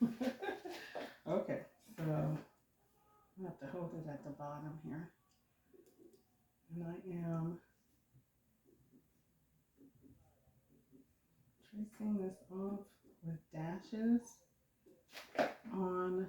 Okay, so I have to hold it at the bottom here. And I am tracing this off with dashes on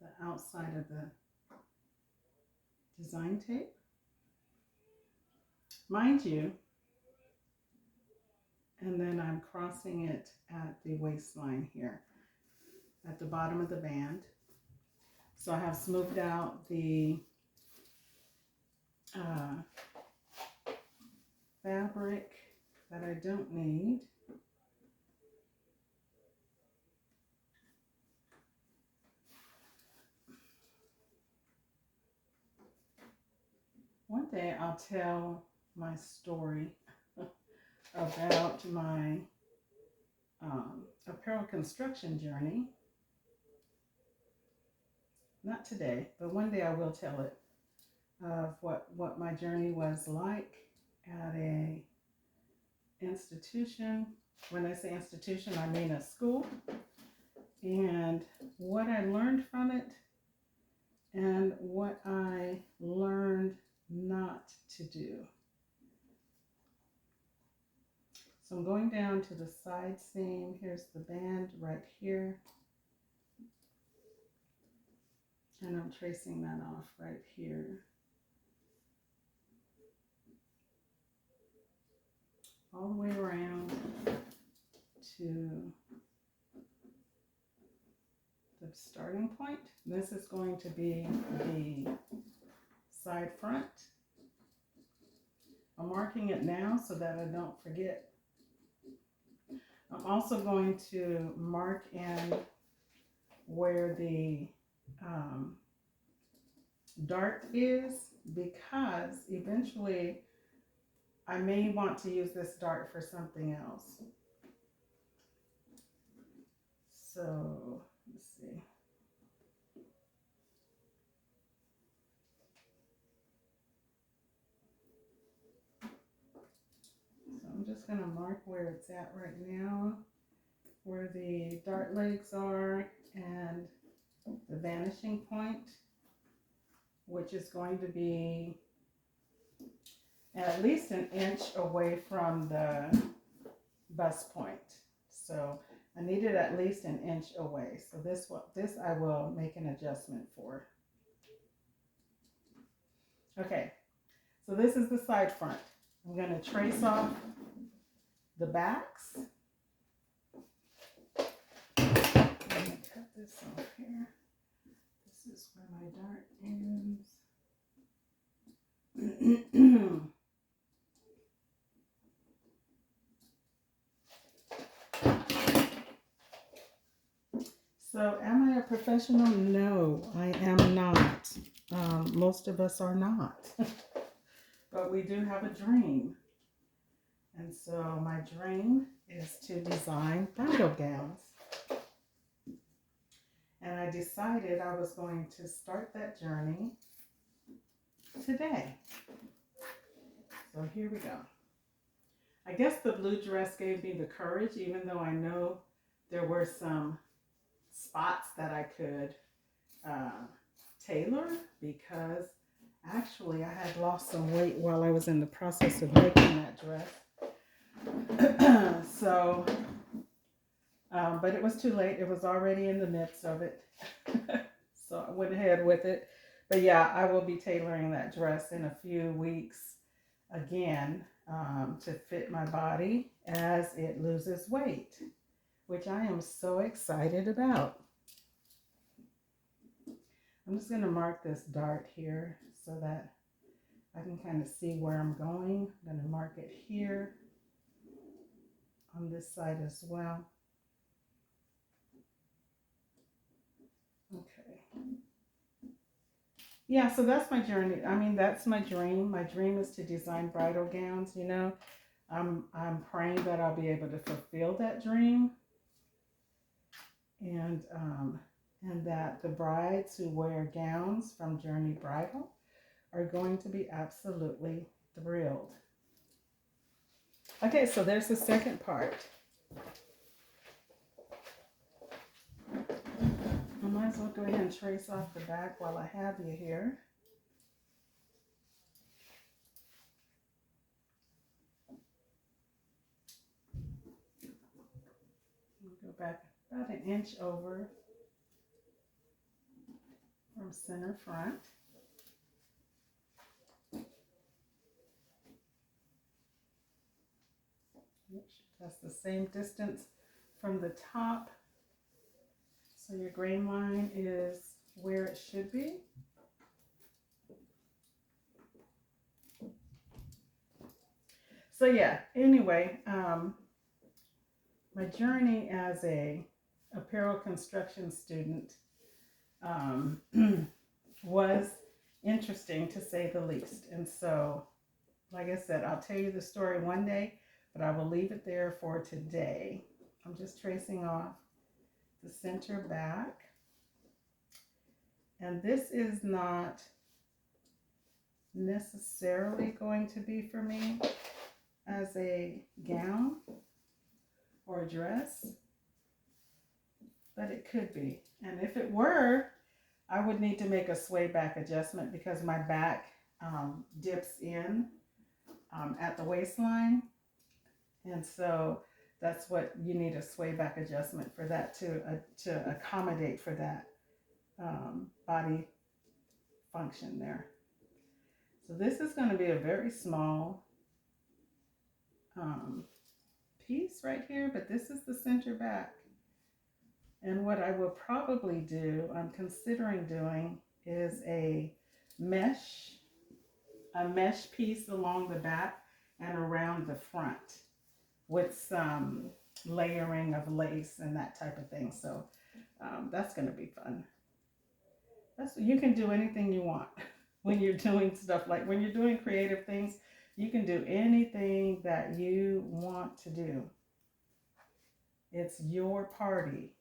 the outside of the design tape. Mind you, and then I'm crossing it at the waistline here, at the bottom of the band. So I have smoothed out the uh, fabric that I don't need. One day I'll tell my story about my apparel construction journey. Not today, but one day I will tell it of what my journey was like at a institution. When I say institution, I mean a school, and what I learned from it and what I learned not to do. So I'm going down to the side seam. Here's the band right here. And I'm tracing that off right here. All the way around to the starting point. This is going to be the side front. I'm marking it now so that I don't forget. I'm also going to mark in where the dart is, because eventually I may want to use this dart for something else. So let's see. So I'm just going to mark where it's at right now, where the dart legs are, and the vanishing point, which is going to be at least an inch away from the bust point. So I need it at least an inch away. So this I will make an adjustment for. Okay, so this is the side front. I'm going to trace off the backs. I'm going to cut this off here. This is where my dart ends. So, am I a professional? No, I am not. Most of us are not. But we do have a dream. And so, my dream is to design bridal gowns. And I decided I was going to start that journey today. So, here we go. I guess the blue dress gave me the courage, even though I know there were some spots that I could tailor, because actually I had lost some weight while I was in the process of making that dress. So, but it was too late. It was already in the midst of it. So I went ahead with it. But yeah, I will be tailoring that dress in a few weeks again, to fit my body as it loses weight, which I am so excited about. I'm just going to mark this dart here so that I can kind of see where I'm going. I'm going to mark it here on this side as well. Okay. Yeah, so that's my journey. I mean, that's my dream. My dream is to design bridal gowns, you know. I'm praying that I'll be able to fulfill that dream. And that the brides who wear gowns from Journey Bridal are going to be absolutely thrilled. Okay, so there's the second part. might as well go ahead and trace off the back while I have you here. Go back about an inch over from center front. That's the same distance from the top. So your grain line is where it should be. So yeah, anyway, my journey as a apparel construction student was interesting, to say the least. And so, like I said, I'll tell you the story one day, but I will leave it there for today. I'm just tracing off the center back. And this is not necessarily going to be for me as a gown or a dress, but it could be. And if it were, I would need to make a sway back adjustment because my back dips in at the waistline. And so that's what you need, a sway back adjustment for that to accommodate for that body function there. So this is going to be a very small piece right here, but this is the center back. And what I will probably do, I'm considering doing, is a mesh piece along the back and around the front with some layering of lace and that type of thing. So that's going to be fun. You can do anything you want when you're doing stuff, like when you're doing creative things, you can do anything that you want to do. It's your party,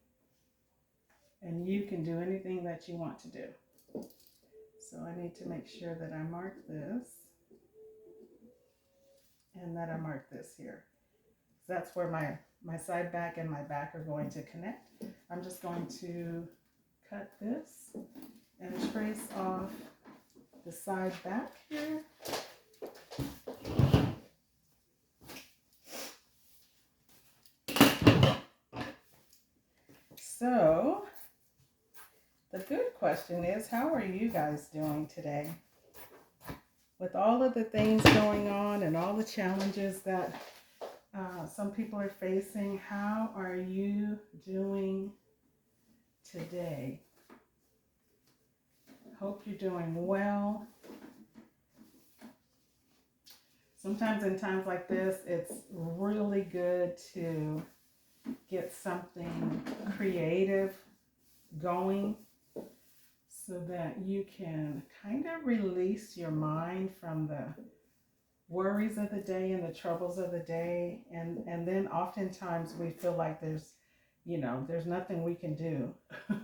and you can do anything that you want to do. So I need to make sure that I mark this and that I mark this here. That's where my side back and my back are going to connect. I'm just going to cut this and trace off the side back here. So the good question is, how are you guys doing today? With all of the things going on and all the challenges that some people are facing, how are you doing today? Hope you're doing well. Sometimes in times like this, it's really good to get something creative going so that you can kind of release your mind from the worries of the day and the troubles of the day. And then oftentimes we feel like there's nothing we can do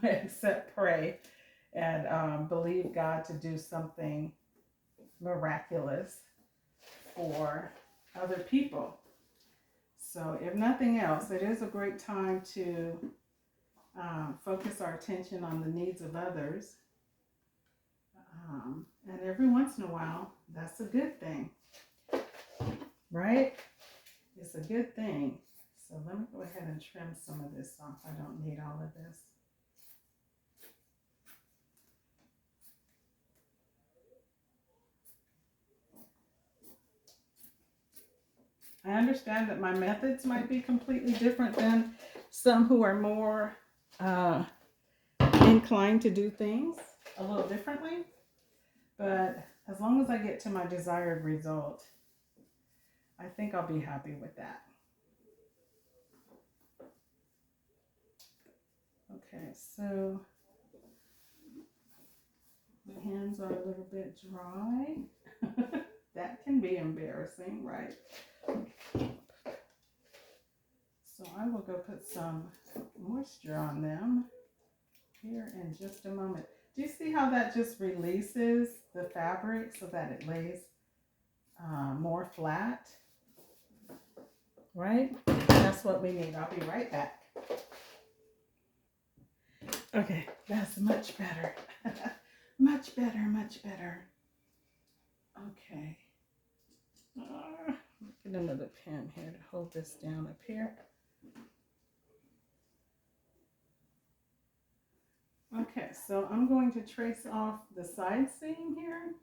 except pray and believe God to do something miraculous for other people. So if nothing else, it is a great time to focus our attention on the needs of others. And every once in a while, that's a good thing, right? It's a good thing. So let me go ahead and trim some of this off. I don't need all of this. I understand that my methods might be completely different than some who are more inclined to do things a little differently. But as long as I get to my desired result, I think I'll be happy with that. Okay, so my hands are a little bit dry. That can be embarrassing, right? So I will go put some moisture on them here in just a moment. Do you see how that just releases the fabric so that it lays more flat? Right? That's what we need. I'll be right back. Okay, that's much better. Much better, much better. Okay. Get another pen here to hold this down up here. Okay, so I'm going to trace off the side seam here.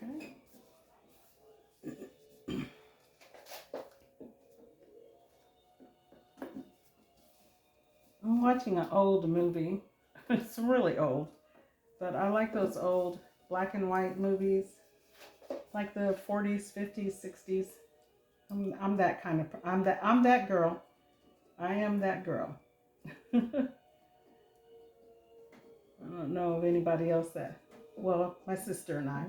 Okay. I'm watching an old movie. It's really old, but I like those old black and white movies, like the 40s, 50s, 60s. I'm that kind of I'm that girl. I am that girl. I don't know of anybody else that. Well, my sister and I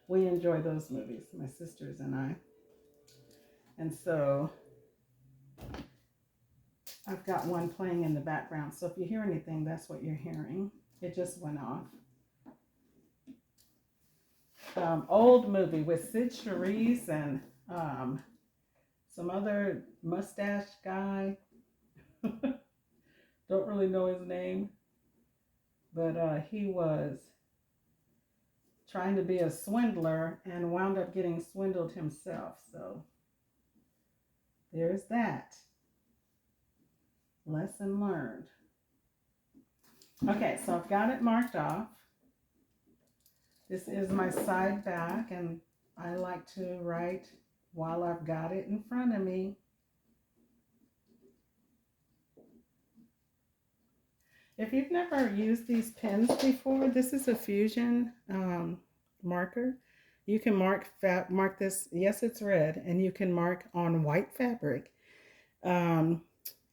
we enjoy those movies. My sisters and I, and so I've got one playing in the background. So if you hear anything, that's what you're hearing. It just went off. Old movie with Sid Charisse and some other mustache guy. Don't really know his name, but he was trying to be a swindler and wound up getting swindled himself. So there's that. Lesson learned. Okay, so I've got it marked off. This is my side back, and I like to write while I've got it in front of me. If you've never used these pens before, this is a fusion marker. You can mark this. Yes, it's red, and you can mark on white fabric.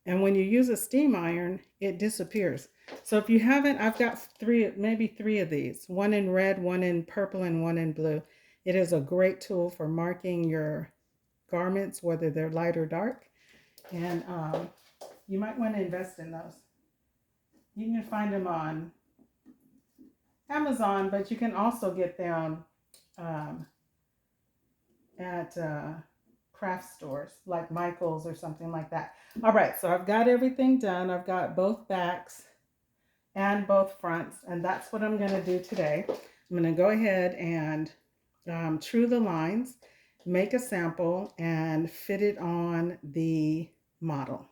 And when you use a steam iron, it disappears. So if you haven't, I've got maybe three of these. One in red, one in purple, and one in blue. It is a great tool for marking your garments, whether they're light or dark. And you might want to invest in those. You can find them on Amazon, but you can also get them at craft stores like Michael's or something like that. All right, so I've got everything done. I've got both backs and both fronts, and that's what I'm going to do today. I'm going to go ahead and true the lines, make a sample, and fit it on the model.